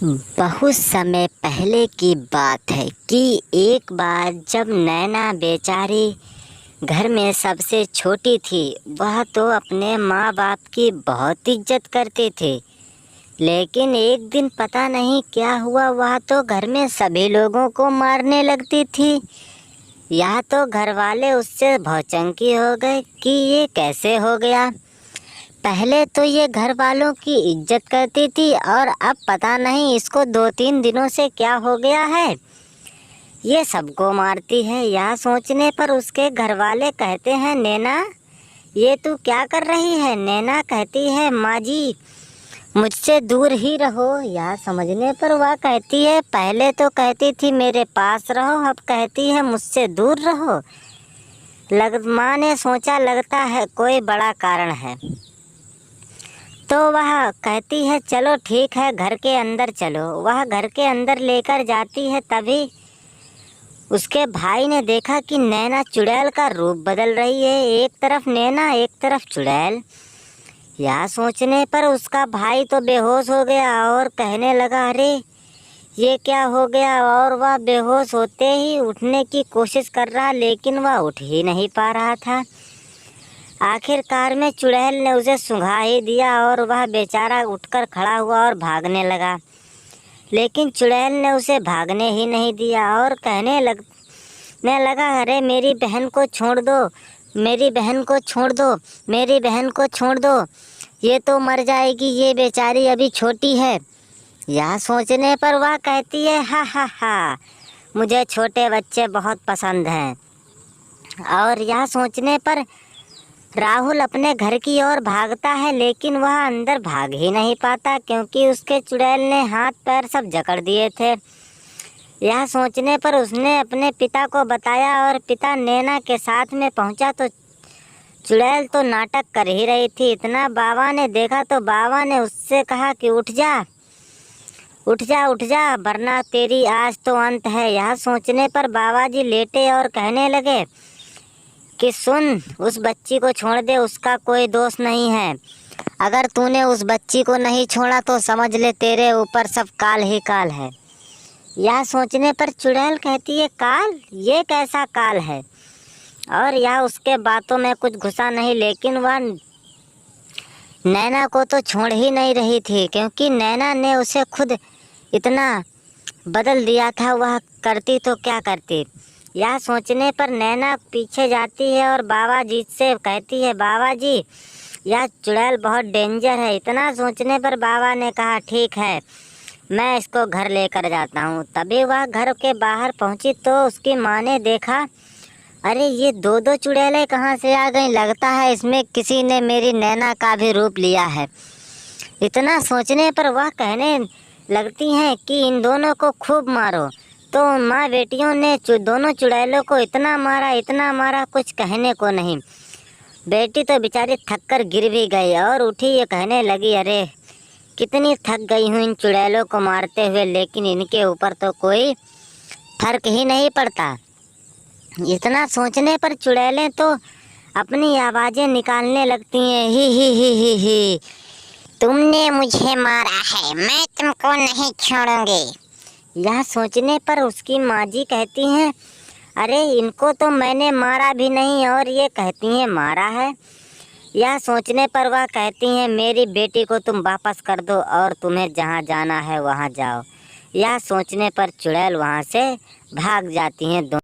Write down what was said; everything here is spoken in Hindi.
बहुत समय पहले की बात है कि एक बार जब नैना बेचारी घर में सबसे छोटी थी, वह तो अपने माँ बाप की बहुत इज्जत करती थी। लेकिन एक दिन पता नहीं क्या हुआ, वह तो घर में सभी लोगों को मारने लगती थी। यह तो घर वाले उससे भौचंकी हो गए कि ये कैसे हो गया। पहले तो ये घर वालों की इज्जत करती थी और अब पता नहीं इसको 2-3 दिनों से क्या हो गया है, ये सबको मारती है। यह सोचने पर उसके घर वाले कहते हैं, नैना ये तू क्या कर रही है। नैना कहती है, माँ जी मुझसे दूर ही रहो। यह समझने पर वह कहती है, पहले तो कहती थी मेरे पास रहो, अब कहती है मुझसे दूर रहो। माँ ने सोचा लगता है कोई बड़ा कारण है, तो वह कहती है चलो ठीक है घर के अंदर चलो। वह घर के अंदर लेकर जाती है, तभी उसके भाई ने देखा कि नैना चुड़ैल का रूप बदल रही है। एक तरफ नैना एक तरफ चुड़ैल। यह सोचने पर उसका भाई तो बेहोश हो गया और कहने लगा, अरे ये क्या हो गया। और वह बेहोश होते ही उठने की कोशिश कर रहा, लेकिन वह उठ ही नहीं पा रहा था। आखिरकार में चुड़ैल ने उसे सूंघा ही दिया और वह बेचारा उठकर खड़ा हुआ और भागने लगा। लेकिन चुड़ैल ने उसे भागने ही नहीं दिया और कहने लगा, अरे मेरी बहन को छोड़ दो, मेरी बहन को छोड़ दो, मेरी बहन को छोड़ दो, ये तो मर जाएगी, ये बेचारी अभी छोटी है। यह सोचने पर वह कहती है, हा हा हा, मुझे छोटे बच्चे बहुत पसंद हैं। और यह सोचने पर राहुल अपने घर की ओर भागता है, लेकिन वह अंदर भाग ही नहीं पाता क्योंकि उसके चुड़ैल ने हाथ पैर सब जकड़ दिए थे। यह सोचने पर उसने अपने पिता को बताया और पिता नैना के साथ में पहुंचा तो चुड़ैल तो नाटक कर ही रही थी। इतना बाबा ने देखा तो बाबा ने उससे कहा कि उठ जा उठ जा उठ जा, वरना तेरी आज तो अंत है। यह सोचने पर बाबा जी लेटे और कहने लगे कि सुन, उस बच्ची को छोड़ दे, उसका कोई दोष नहीं है। अगर तूने उस बच्ची को नहीं छोड़ा तो समझ ले तेरे ऊपर सब काल ही काल है। यह सोचने पर चुड़ैल कहती है, काल, ये कैसा काल है। और यह उसके बातों में कुछ घुसा नहीं, लेकिन वह नैना को तो छोड़ ही नहीं रही थी क्योंकि नैना ने उसे खुद इतना बदल दिया था, वह करती तो क्या करती। यह सोचने पर नैना पीछे जाती है और बाबा जी से कहती है, बाबा जी यह चुड़ैल बहुत डेंजर है। इतना सोचने पर बाबा ने कहा, ठीक है मैं इसको घर लेकर जाता हूँ। तभी वह घर के बाहर पहुँची तो उसकी माँ ने देखा, अरे ये दो चुड़ैलें कहाँ से आ गईं, लगता है इसमें किसी ने मेरी नैना का भी रूप लिया है। इतना सोचने पर वह कहने लगती हैं कि इन दोनों को खूब मारो। तो माँ बेटियों ने दोनों चुड़ैलों को इतना मारा कुछ कहने को नहीं। बेटी तो बेचारी थक कर गिर भी गई और उठी, ये कहने लगी, अरे कितनी थक गई हूँ इन चुड़ैलों को मारते हुए, लेकिन इनके ऊपर तो कोई फर्क ही नहीं पड़ता। इतना सोचने पर चुड़ैलें तो अपनी आवाज़ें निकालने लगती हैं, ही, तुमने मुझे मारा है, मैं तुमको नहीं छोड़ूंगी। यह सोचने पर उसकी माँ जी कहती हैं, अरे इनको तो मैंने मारा भी नहीं और ये कहती हैं मारा है। यह सोचने पर वह कहती हैं, मेरी बेटी को तुम वापस कर दो और तुम्हें जहाँ जाना है वहाँ जाओ। यह सोचने पर चुड़ैल वहाँ से भाग जाती हैं।